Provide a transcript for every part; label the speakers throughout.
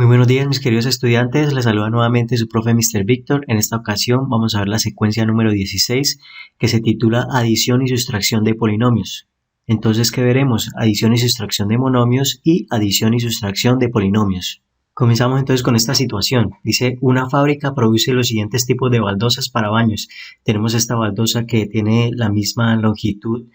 Speaker 1: Muy buenos días, mis queridos estudiantes. Les saluda nuevamente su profe Mr. Víctor. En esta ocasión vamos a ver la secuencia número 16 que se titula Adición y sustracción de polinomios. Entonces, ¿qué veremos? Adición y sustracción de monomios y adición y sustracción de polinomios. Comenzamos entonces con esta situación. Dice, una fábrica produce los siguientes tipos de baldosas para baños. Tenemos esta baldosa que tiene la misma longitud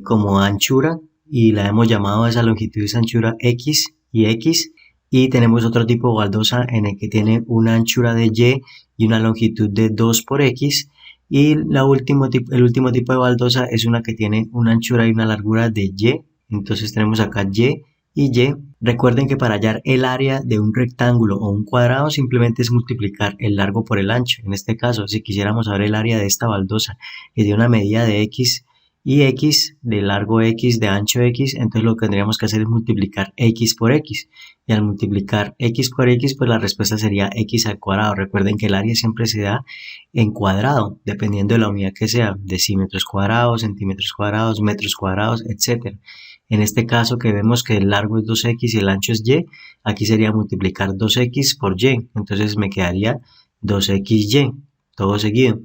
Speaker 1: como anchura y la hemos llamado a esa longitud y esa anchura X y X. Y tenemos otro tipo de baldosa en el que tiene una anchura de Y y una longitud de 2 por X. Y el último tipo de baldosa es una que tiene una anchura y una largura de Y. Entonces tenemos acá Y y Y. Recuerden que para hallar el área de un rectángulo o un cuadrado simplemente es multiplicar el largo por el ancho. En este caso, si quisiéramos saber el área de esta baldosa que tiene una medida de X y X, de largo X, de ancho X, entonces lo que tendríamos que hacer es multiplicar X por X. Y al multiplicar X por X, pues la respuesta sería X al cuadrado. Recuerden que el área siempre se da en cuadrado, dependiendo de la unidad que sea, decímetros cuadrados, centímetros cuadrados, metros cuadrados, etc. En este caso que vemos que el largo es 2X y el ancho es Y, aquí sería multiplicar 2X por Y. Entonces me quedaría 2XY, todo seguido.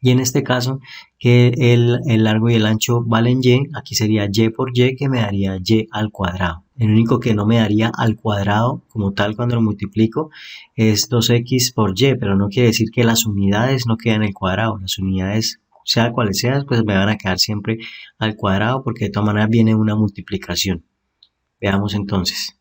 Speaker 1: Y en este caso, que el largo y el ancho valen Y, aquí sería Y por Y, que me daría Y al cuadrado. El único que no me daría al cuadrado como tal cuando lo multiplico es 2X por Y, pero no quiere decir que las unidades no queden en el cuadrado. Las unidades, sea cuales sean, pues me van a quedar siempre al cuadrado porque de todas maneras viene una multiplicación. Veamos entonces.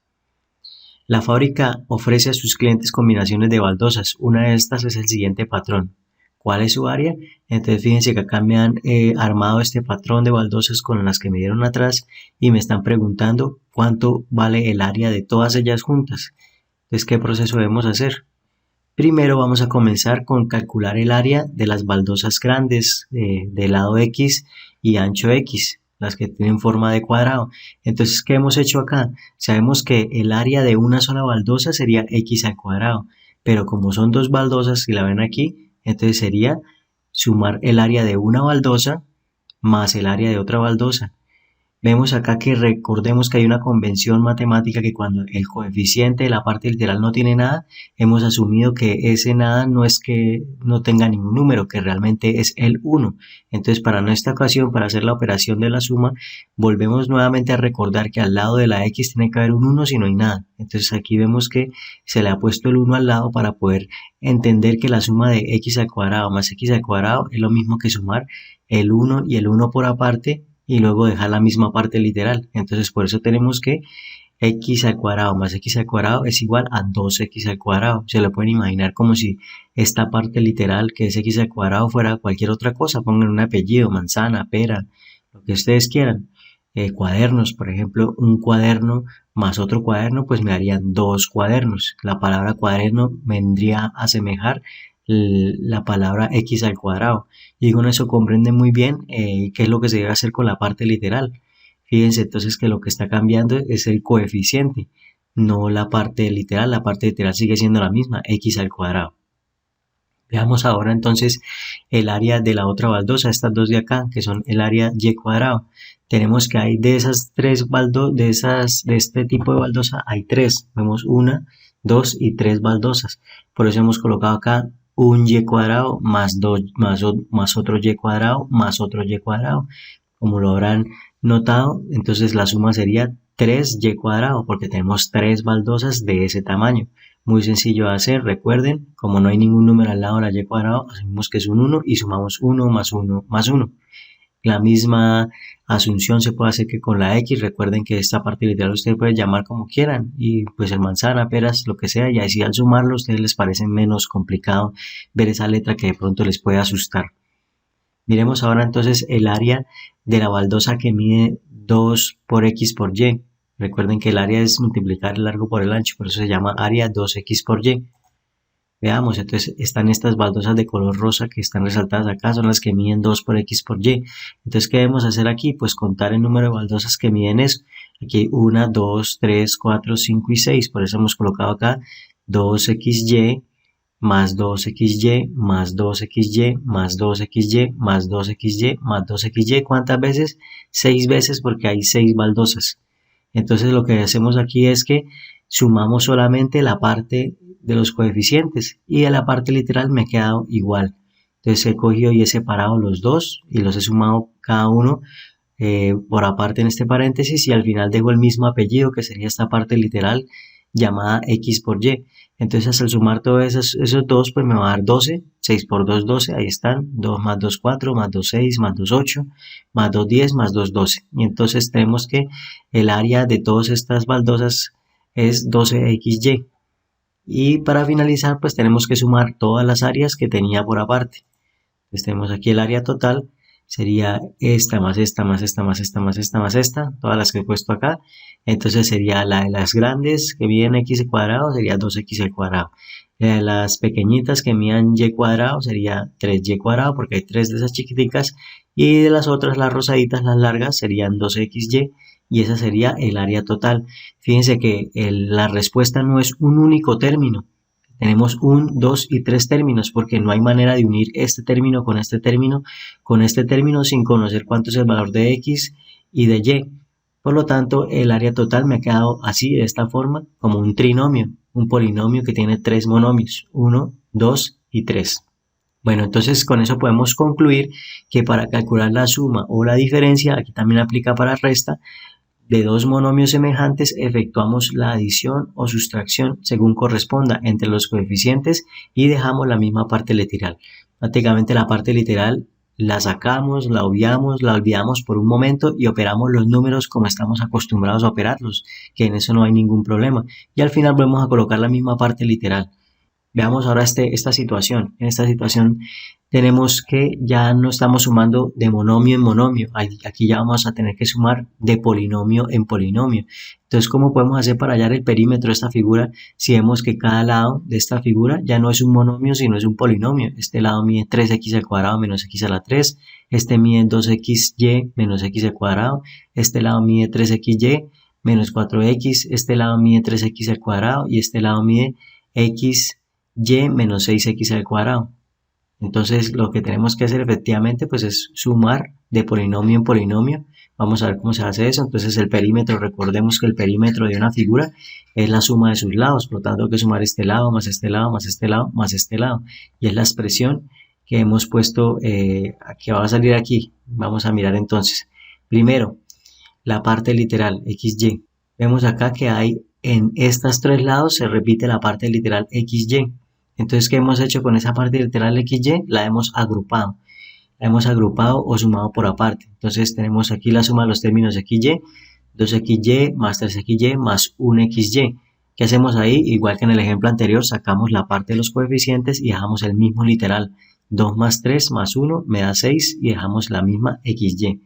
Speaker 1: La fábrica ofrece a sus clientes combinaciones de baldosas. Una de estas es el siguiente patrón. ¿Cuál es su área? Entonces fíjense que acá me han armado este patrón de baldosas con las que me dieron atrás y me están preguntando cuánto vale el área de todas ellas juntas. Entonces, ¿qué proceso debemos hacer? Primero vamos a comenzar con calcular el área de las baldosas grandes de lado X y ancho X, las que tienen forma de cuadrado. Entonces, ¿qué hemos hecho acá? Sabemos que el área de una sola baldosa sería X al cuadrado, pero como son dos baldosas, si la ven aquí, entonces sería sumar el área de una baldosa más el área de otra baldosa. Vemos acá que recordemos que hay una convención matemática que cuando el coeficiente de la parte literal no tiene nada, hemos asumido que ese nada no es que no tenga ningún número, que realmente es el 1. Entonces, para nuestra ocasión, para hacer la operación de la suma, volvemos nuevamente a recordar que al lado de la X tiene que haber un 1 si no hay nada. Entonces, aquí vemos que se le ha puesto el 1 al lado para poder entender que la suma de X al cuadrado más X al cuadrado es lo mismo que sumar el 1 y el 1 por aparte y luego dejar la misma parte literal. Entonces por eso tenemos que X al cuadrado más X al cuadrado es igual a 2X al cuadrado. Se lo pueden imaginar como si esta parte literal que es X al cuadrado fuera cualquier otra cosa. Pongan un apellido, manzana, pera, lo que ustedes quieran. Cuadernos, por ejemplo, un cuaderno más otro cuaderno, pues me darían dos cuadernos. La palabra cuaderno vendría a asemejar la palabra X al cuadrado. Y con eso comprenden muy bien qué es lo que se debe hacer con la parte literal. Fíjense entonces que lo que está cambiando es el coeficiente, no la parte literal. La parte literal sigue siendo la misma, X al cuadrado. Veamos ahora entonces el área de la otra baldosa, estas dos de acá, que son el área Y cuadrado. Tenemos que hay de esas tres baldosas, de este tipo de baldosa, hay tres. Vemos una, dos y tres baldosas. Por eso hemos colocado acá un Y cuadrado más otro Y cuadrado más otro Y cuadrado. Como lo habrán notado, entonces la suma sería 3Y cuadrado, porque tenemos tres baldosas de ese tamaño. Muy sencillo de hacer, recuerden, como no hay ningún número al lado de la Y cuadrado, asumimos que es un 1 y sumamos 1 más 1 más 1. La misma asunción se puede hacer que con la X. Recuerden que esta parte literal ustedes pueden llamar como quieran y pues el manzana, peras, lo que sea, y así al sumarlo a ustedes les parece menos complicado ver esa letra que de pronto les puede asustar. Miremos ahora entonces el área de la baldosa que mide 2 por X por Y. Recuerden que el área es multiplicar el largo por el ancho, por eso se llama área 2X por Y. Veamos, entonces están estas baldosas de color rosa que están resaltadas acá, son las que miden 2 por X por Y. Entonces, ¿qué debemos hacer aquí? Pues contar el número de baldosas que miden eso. Aquí 1, 2, 3, 4, 5 y 6. Por eso hemos colocado acá 2XY más 2XY más 2XY más 2XY más 2XY más 2XY. ¿Cuántas veces? 6 veces porque hay 6 baldosas. Entonces lo que hacemos aquí es que sumamos solamente la parte de los coeficientes y de la parte literal me ha quedado igual. Entonces he cogido y he separado los dos y los he sumado cada uno por aparte en este paréntesis y al final dejo el mismo apellido que sería esta parte literal llamada x por y. Entonces al sumar todos esos dos pues me va a dar 12, 6 por 2, 12, ahí están, 2 más 2, 4, más 2, 6, más 2, 8, más 2, 10, más 2, 12. Y entonces tenemos que el área de todas estas baldosas es 12xy. Y para finalizar pues tenemos que sumar todas las áreas que tenía por aparte. Entonces tenemos aquí el área total, sería esta más esta más esta más esta más esta más esta, todas las que he puesto acá. Entonces sería la de las grandes que miden x al cuadrado, sería 2x al cuadrado. La de las pequeñitas que miden y cuadrado sería 3y cuadrado, porque hay 3 de esas chiquiticas. Y de las otras, las rosaditas, las largas, serían 2xy. Y esa sería el área total. Fíjense que la respuesta no es un único término. Tenemos un, dos y tres términos porque no hay manera de unir este término con este término sin conocer cuánto es el valor de x y de y. Por lo tanto, el área total me ha quedado así, de esta forma, como un trinomio, un polinomio que tiene tres monomios, 1, 2 y 3. Bueno, entonces con eso podemos concluir que para calcular la suma o la diferencia, aquí también aplica para resta, de dos monomios semejantes efectuamos la adición o sustracción según corresponda entre los coeficientes y dejamos la misma parte literal. Prácticamente la parte literal la sacamos, la olvidamos por un momento y operamos los números como estamos acostumbrados a operarlos, que en eso no hay ningún problema. Y al final volvemos a colocar la misma parte literal. Veamos ahora esta situación. En esta situación tenemos que ya no estamos sumando de monomio en monomio. Aquí ya vamos a tener que sumar de polinomio en polinomio. Entonces, ¿cómo podemos hacer para hallar el perímetro de esta figura si vemos que cada lado de esta figura ya no es un monomio, sino es un polinomio? Este lado mide 3x al cuadrado menos x a la 3. Este mide 2xy menos x al cuadrado. Este lado mide 3xy menos 4x. Este lado mide 3x al cuadrado y este lado mide x y menos 6x al cuadrado. Entonces lo que tenemos que hacer efectivamente pues es sumar de polinomio en polinomio. Vamos a ver cómo se hace eso. Entonces el perímetro, recordemos que el perímetro de una figura es la suma de sus lados, por lo tanto hay que sumar este lado más este lado más este lado más este lado. Y es la expresión que hemos puesto, que va a salir aquí. Vamos a mirar entonces. Primero, la parte literal, xy. Vemos acá que hay en estos tres lados se repite la parte literal xy. Entonces, ¿qué hemos hecho con esa parte literal xy? La hemos agrupado. La hemos agrupado o sumado por aparte. Entonces, tenemos aquí la suma de los términos xy, 2xy más 3xy más 1xy. ¿Qué hacemos ahí? Igual que en el ejemplo anterior, sacamos la parte de los coeficientes y dejamos el mismo literal. 2 más 3 más 1 me da 6 y dejamos la misma xy.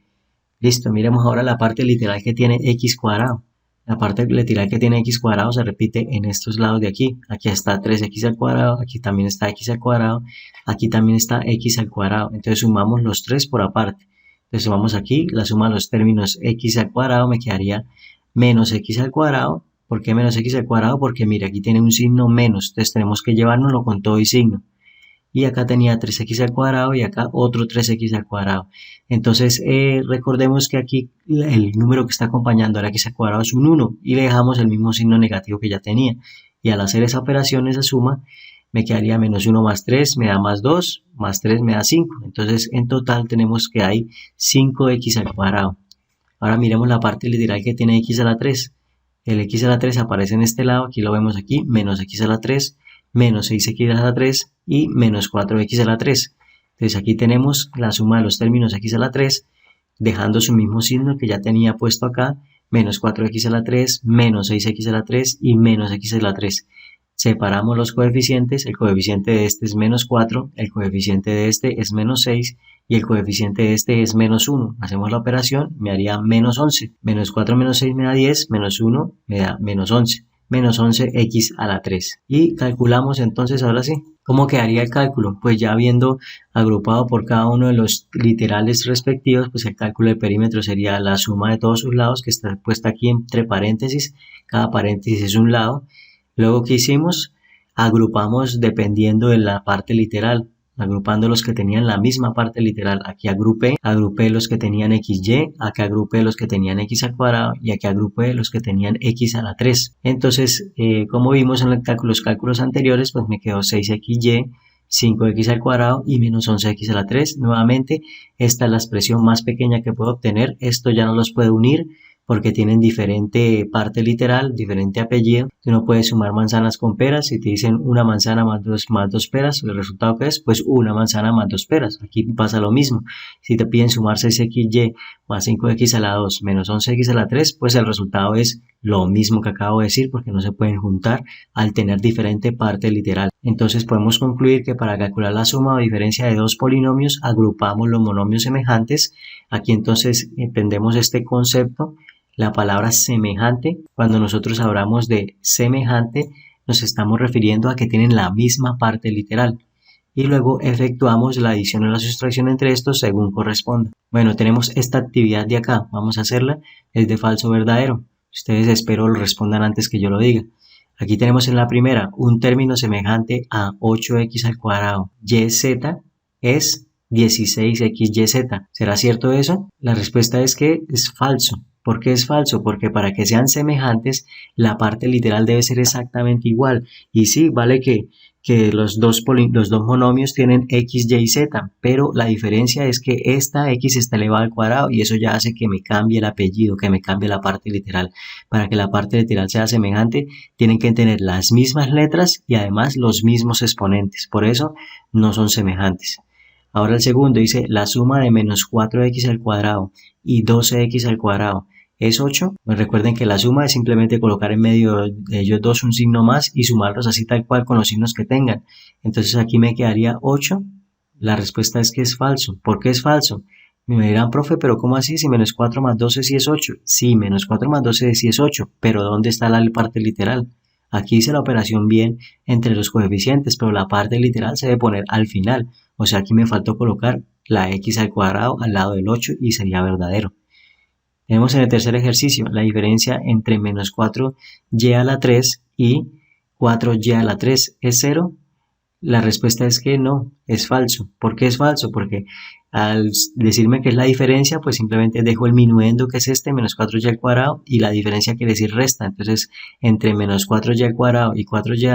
Speaker 1: Listo, miremos ahora la parte literal que tiene x cuadrado. La parte literal que tiene x cuadrado se repite en estos lados de aquí. Aquí está 3x al cuadrado, aquí también está x al cuadrado, aquí también está x al cuadrado. Entonces sumamos los tres por aparte. Entonces sumamos aquí, la suma de los términos x al cuadrado me quedaría menos x al cuadrado. ¿Por qué menos x al cuadrado? Porque mire, aquí tiene un signo menos, entonces tenemos que llevárnoslo con todo y signo. Y acá tenía 3x al cuadrado y acá otro 3x al cuadrado. Entonces recordemos que aquí el número que está acompañando al x al cuadrado es un 1 y le dejamos el mismo signo negativo que ya tenía. Y al hacer esa operación, esa suma, me quedaría menos 1 más 3 me da más 2, más 3 me da 5. Entonces en total tenemos que hay 5x al cuadrado. Ahora miremos la parte literal que tiene x a la 3. El x a la 3 aparece en este lado, aquí lo vemos aquí, menos x a la 3, menos 6x a la 3 y menos 4x a la 3. Entonces aquí tenemos la suma de los términos x a la 3, dejando su mismo signo que ya tenía puesto acá, menos 4x a la 3, menos 6x a la 3 y menos x a la 3. Separamos los coeficientes, el coeficiente de este es menos 4, el coeficiente de este es menos 6 y el coeficiente de este es menos 1. Hacemos la operación, me haría menos 11. Menos 4 menos 6 me da 10, menos 1 me da menos 11. Menos 11x a la 3. Y calculamos entonces, ahora sí, ¿cómo quedaría el cálculo? Pues ya habiendo agrupado por cada uno de los literales respectivos, pues el cálculo de perímetro sería la suma de todos sus lados, que está puesta aquí entre paréntesis. Cada paréntesis es un lado. Luego, ¿qué hicimos? Agrupamos dependiendo de la parte literal. agrupando los que tenían la misma parte literal. Aquí agrupé los que tenían xy, aquí agrupé los que tenían x al cuadrado y aquí agrupé los que tenían x a la 3. Entonces, como vimos en los cálculos anteriores, pues me quedó 6xy, 5x al cuadrado y menos 11x a la 3. Nuevamente, esta es la expresión más pequeña que puedo obtener. Esto ya no los puedo unir porque tienen diferente parte literal, diferente apellido. Uno puede sumar manzanas con peras. Si te dicen una manzana más dos peras, ¿el resultado qué es? Pues una manzana más 2 peras. Aquí pasa lo mismo. Si te piden sumar 6xy más 5x a la 2 menos 11x a la 3, pues el resultado es lo mismo que acabo de decir porque no se pueden juntar al tener diferente parte literal. Entonces podemos concluir que para calcular la suma o diferencia de dos polinomios agrupamos los monomios semejantes. Aquí entonces entendemos este concepto. La palabra semejante, cuando nosotros hablamos de semejante, nos estamos refiriendo a que tienen la misma parte literal. Y luego efectuamos la adición o la sustracción entre estos según corresponda. Bueno, tenemos esta actividad de acá. Vamos a hacerla. Es de falso o verdadero. Ustedes espero lo respondan antes que yo lo diga. Aquí tenemos en la primera un término semejante a 8x al cuadrado yz es 16xyz. ¿Será cierto eso? La respuesta es que es falso. ¿Por qué es falso? Porque para que sean semejantes, la parte literal debe ser exactamente igual. Y sí, vale que los dos monomios tienen x, y, z, pero la diferencia es que esta x está elevada al cuadrado y eso ya hace que me cambie el apellido, que me cambie la parte literal. Para que la parte literal sea semejante, tienen que tener las mismas letras y además los mismos exponentes. Por eso no son semejantes. Ahora el segundo dice la suma de menos 4x al cuadrado y 12x al cuadrado es 8. Pues recuerden que la suma es simplemente colocar en medio de ellos dos un signo más y sumarlos así tal cual con los signos que tengan. Entonces aquí me quedaría 8. La respuesta es que es falso. ¿Por qué es falso? Me dirán, profe, pero ¿cómo así? Si menos 4 más 12 sí es 8. Sí, menos 4 más 12 sí es 8, pero ¿dónde está la parte literal? Aquí hice la operación bien entre los coeficientes, pero la parte literal se debe poner al final. O sea, aquí me faltó colocar la x al cuadrado al lado del 8 y sería verdadero. Tenemos en el tercer ejercicio la diferencia entre menos 4y a la 3 y 4y a la 3 es 0. La respuesta es que no, es falso. ¿Por qué es falso? Porque al decirme que es la diferencia, pues simplemente dejo el minuendo que es este, menos 4y al cuadrado, y la diferencia quiere decir resta. Entonces, entre menos 4y al cuadrado y 4y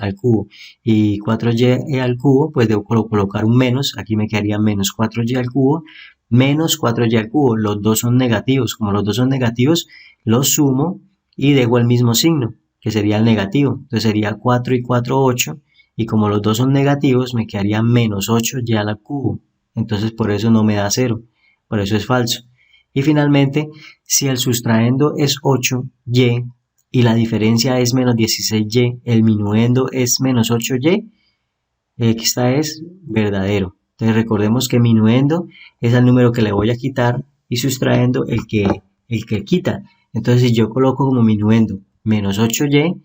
Speaker 1: al cubo y 4y al cubo, pues debo colocar un menos. Aquí me quedaría menos 4y al cubo menos 4y al cubo. Los dos son negativos. Como los dos son negativos, los sumo y dejo el mismo signo, que sería el negativo. Entonces sería 4 y 4, 8. Y como los dos son negativos, me quedaría menos 8y al cubo. Entonces por eso no me da 0. Por eso es falso. Y finalmente, si el sustraendo es 8y y la diferencia es menos 16y, el minuendo es menos 8y, esta es verdadero. Entonces recordemos que minuendo es el número que le voy a quitar y sustrayendo el que quita. Entonces si yo coloco como minuendo menos 8y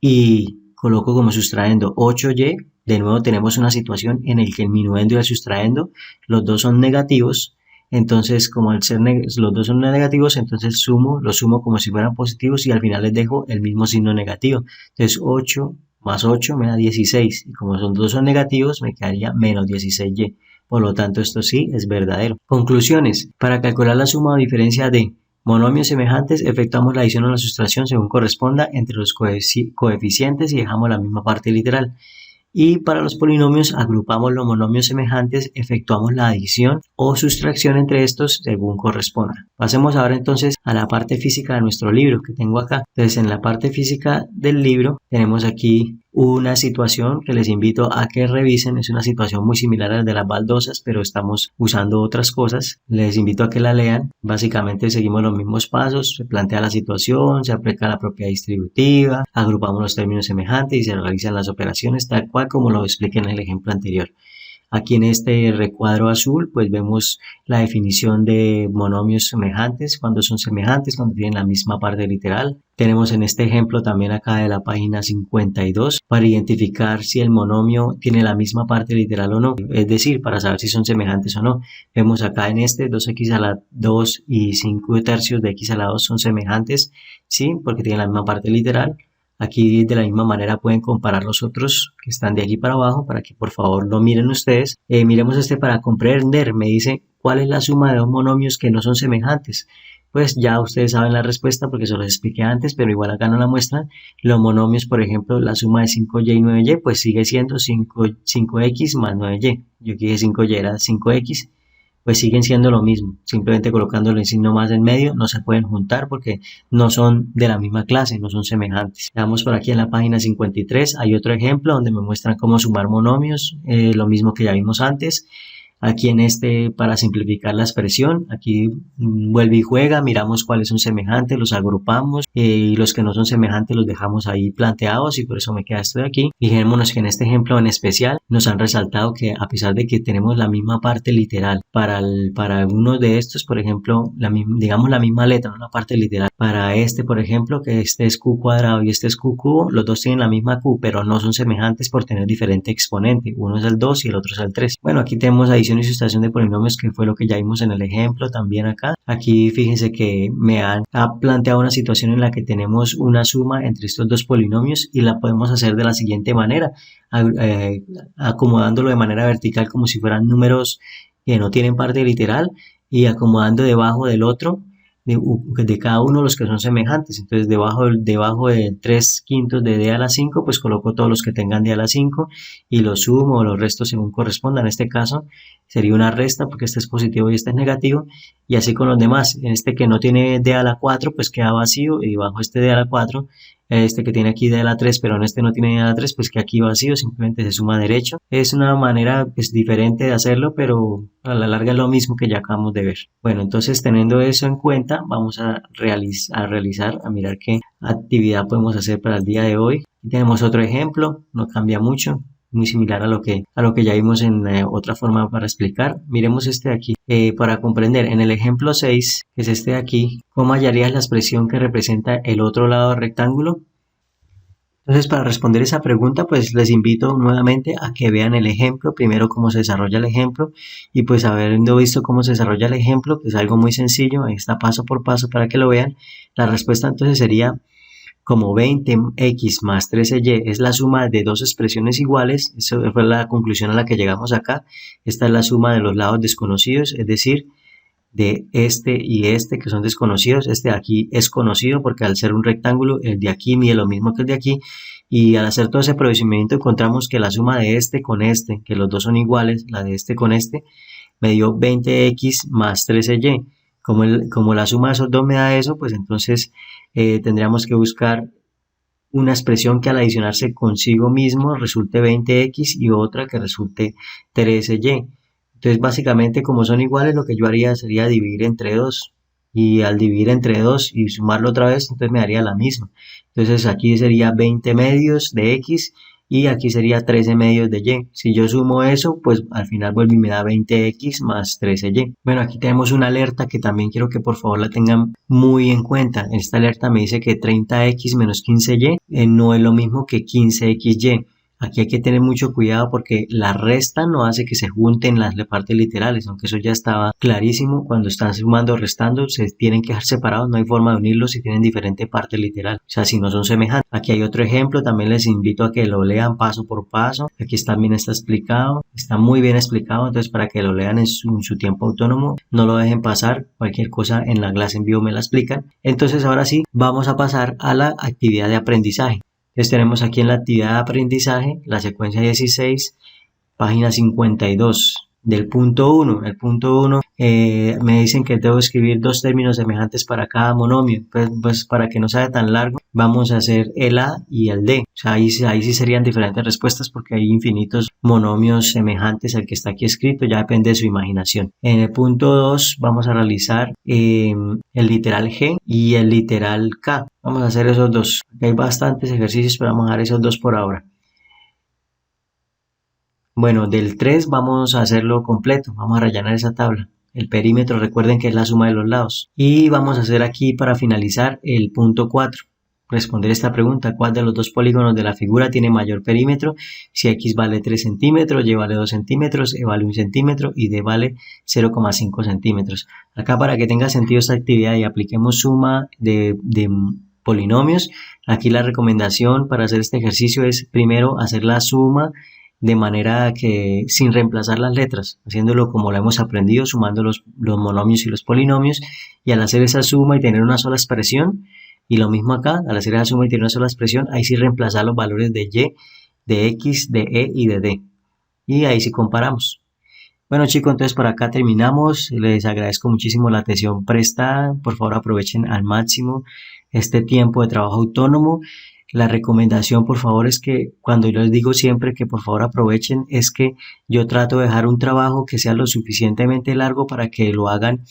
Speaker 1: y coloco como sustrayendo 8y, de nuevo tenemos una situación en la que el minuendo y el sustrayendo, los dos son negativos. Entonces como al ser los dos son negativos, entonces los sumo como si fueran positivos y al final les dejo el mismo signo negativo. Entonces 8 más 8 me da 16 y como son dos son negativos me quedaría menos 16y. Por lo tanto esto sí es verdadero. Conclusiones. Para calcular la suma o diferencia de monomios semejantes efectuamos la adición o la sustracción según corresponda entre los coeficientes y dejamos la misma parte literal. Y para los polinomios agrupamos los monomios semejantes, efectuamos la adición o sustracción entre estos según corresponda. Pasemos ahora entonces a la parte física de nuestro libro que tengo acá. Entonces en la parte física del libro tenemos aquí una situación que les invito a que revisen. Es una situación muy similar a la de las baldosas, pero estamos usando otras cosas. Les invito a que la lean. Básicamente seguimos los mismos pasos. Se plantea la situación, se aplica la propiedad distributiva, agrupamos los términos semejantes y se realizan las operaciones tal cual como lo expliqué en el ejemplo anterior. Aquí en este recuadro azul pues vemos la definición de monomios semejantes, cuando son semejantes, cuando tienen la misma parte literal. Tenemos en este ejemplo también acá de la página 52 para identificar si el monomio tiene la misma parte literal o no, es decir, para saber si son semejantes o no. Vemos acá en este 2x a la 2 y 5 tercios de x a la 2 son semejantes, sí, porque tienen la misma parte literal. Aquí de la misma manera pueden comparar los otros que están de aquí para abajo para que por favor lo miren ustedes. Miremos este para comprender. Me dice cuál es la suma de dos monomios que no son semejantes. Pues ya ustedes saben la respuesta porque se los expliqué antes, pero igual acá no la muestran. Los monomios, por ejemplo, la suma de 5y y 9y, pues sigue siendo 5x más 9y. Yo aquí dije 5y era 5x, pues siguen siendo lo mismo. Simplemente colocándolo el signo más en medio, no se pueden juntar porque no son de la misma clase, no son semejantes. Veamos por aquí en la página 53, hay otro ejemplo donde me muestran cómo sumar monomios, lo mismo que ya vimos antes. Aquí en este, para simplificar la expresión, aquí vuelve y juega, miramos cuáles son semejantes, los agrupamos y los que no son semejantes los dejamos ahí planteados y por eso me queda esto de aquí. Fijémonos que en este ejemplo en especial nos han resaltado que a pesar de que tenemos la misma parte literal, para algunos de estos, por ejemplo, digamos la misma letra, no la parte literal. Para este, por ejemplo, que este es q cuadrado y este es q cubo, los dos tienen la misma q, pero no son semejantes por tener diferente exponente. Uno es el 2 y el otro es el 3. Bueno, aquí tenemos adición y sustracción de polinomios, que fue lo que ya vimos en el ejemplo también acá. Aquí fíjense que ha planteado una situación en la que tenemos una suma entre estos dos polinomios y la podemos hacer de la siguiente manera, acomodándolo de manera vertical como si fueran números que no tienen parte literal y acomodando debajo del otro de cada uno los que son semejantes. Entonces debajo de 3 quintos de d a la 5 pues coloco todos los que tengan d a la 5 y los sumo o los resto según corresponda. En este caso sería una resta porque este es positivo y este es negativo, y así con los demás. En este que no tiene d a la 4 pues queda vacío, y bajo este d a la 4, este que tiene aquí d a la 3 pero en este no tiene d a la 3 pues que aquí vacío, simplemente se suma derecho. Es una manera pues diferente de hacerlo, pero a la larga es lo mismo que ya acabamos de ver. Bueno, entonces teniendo eso en cuenta vamos a mirar qué actividad podemos hacer para el día de hoy. Aquí tenemos otro ejemplo, no cambia mucho, muy similar a lo que ya vimos en otra forma para explicar. Miremos este de aquí. Para comprender, en el ejemplo 6, que es este de aquí, ¿cómo hallarías la expresión que representa el otro lado del rectángulo? Entonces, para responder esa pregunta, pues les invito nuevamente a que vean el ejemplo, primero cómo se desarrolla el ejemplo, y pues habiendo visto cómo se desarrolla el ejemplo, que es algo muy sencillo, ahí está paso por paso para que lo vean. La respuesta entonces sería: como 20x más 13y es la suma de dos expresiones iguales, esa fue la conclusión a la que llegamos acá. Esta es la suma de los lados desconocidos, es decir, de este y este que son desconocidos. Este de aquí es conocido porque al ser un rectángulo el de aquí mide lo mismo que el de aquí, y al hacer todo ese procedimiento encontramos que la suma de este con este, que los dos son iguales, la de este con este, me dio 20x más 13y. Como la suma de esos dos me da eso, pues entonces tendríamos que buscar una expresión que al adicionarse consigo mismo resulte 20x y otra que resulte 13y. Entonces básicamente como son iguales, lo que yo haría sería dividir entre 2, y al dividir entre 2 y sumarlo otra vez, entonces me daría la misma. Entonces aquí sería 20 medios de x y aquí sería 13 medios de y. Si yo sumo eso, pues al final vuelve y me da 20x más 13y. Bueno, aquí tenemos una alerta que también quiero que por favor la tengan muy en cuenta. Esta alerta me dice que 30x menos 15y no es lo mismo que 15xy. Aquí hay que tener mucho cuidado porque la resta no hace que se junten las partes literales, aunque eso ya estaba clarísimo. Cuando están sumando o restando se tienen que dejar separados, no hay forma de unirlos si tienen diferente parte literal, o sea, si no son semejantes. Aquí hay otro ejemplo, también les invito a que lo lean paso por paso. Aquí también está explicado, está muy bien explicado, entonces para que lo lean en su tiempo autónomo, no lo dejen pasar. Cualquier cosa en la clase en vivo me la explican. Entonces ahora sí, vamos a pasar a la actividad de aprendizaje. Entonces tenemos aquí en la actividad de aprendizaje la secuencia 16, página 52, del punto 1. El punto 1 me dicen que debo escribir dos términos semejantes para cada monomio. Pues para que no sea tan largo, vamos a hacer el A y el D. O sea, ahí sí serían diferentes respuestas porque hay infinitos monomios semejantes al que está aquí escrito, ya depende de su imaginación. En el punto 2 vamos a realizar el literal G y el literal K. Vamos a hacer esos dos. Hay bastantes ejercicios, pero vamos a dar esos dos por ahora. Bueno, del 3 vamos a hacerlo completo, vamos a rellenar esa tabla. El perímetro, recuerden que es la suma de los lados. Y vamos a hacer aquí para finalizar el punto 4. Responder esta pregunta: ¿cuál de los dos polígonos de la figura tiene mayor perímetro? Si x vale 3 centímetros, y vale 2 centímetros, e vale 1 centímetro y d vale 0,5 centímetros. Acá, para que tenga sentido esta actividad y apliquemos suma de polinomios. Aquí la recomendación para hacer este ejercicio es primero hacer la suma de manera que sin reemplazar las letras, haciéndolo como lo hemos aprendido, sumando los monomios y los polinomios, y al hacer esa suma y tener una sola expresión, y lo mismo acá, al hacer esa suma y tener una sola expresión, ahí sí reemplazar los valores de y, de x, de e y de d, y ahí sí comparamos. Bueno chicos, entonces por acá terminamos. Les agradezco muchísimo la atención prestada. Por favor aprovechen al máximo este tiempo de trabajo autónomo. La recomendación por favor es que cuando yo les digo siempre que por favor aprovechen, es que yo trato de dejar un trabajo que sea lo suficientemente largo para que lo hagan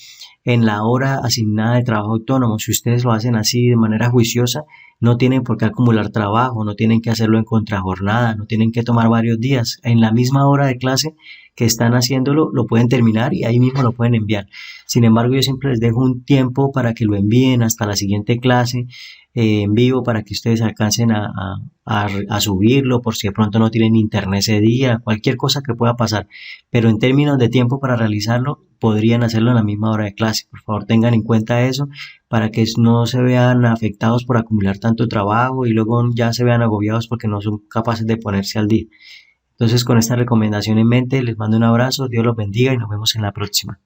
Speaker 1: en la hora asignada de trabajo autónomo. Si ustedes lo hacen así de manera juiciosa, no tienen por qué acumular trabajo, no tienen que hacerlo en contrajornada, no tienen que tomar varios días. En la misma hora de clase que están haciéndolo, lo pueden terminar y ahí mismo lo pueden enviar. Sin embargo, yo siempre les dejo un tiempo para que lo envíen hasta la siguiente clase en vivo para que ustedes alcancen a subirlo por si de pronto no tienen internet ese día, cualquier cosa que pueda pasar. Pero en términos de tiempo para realizarlo, podrían hacerlo en la misma hora de clase. Por favor, tengan en cuenta eso para que no se vean afectados por acumular tanto trabajo y luego ya se vean agobiados porque no son capaces de ponerse al día. Entonces, con esta recomendación en mente, les mando un abrazo, Dios los bendiga y nos vemos en la próxima.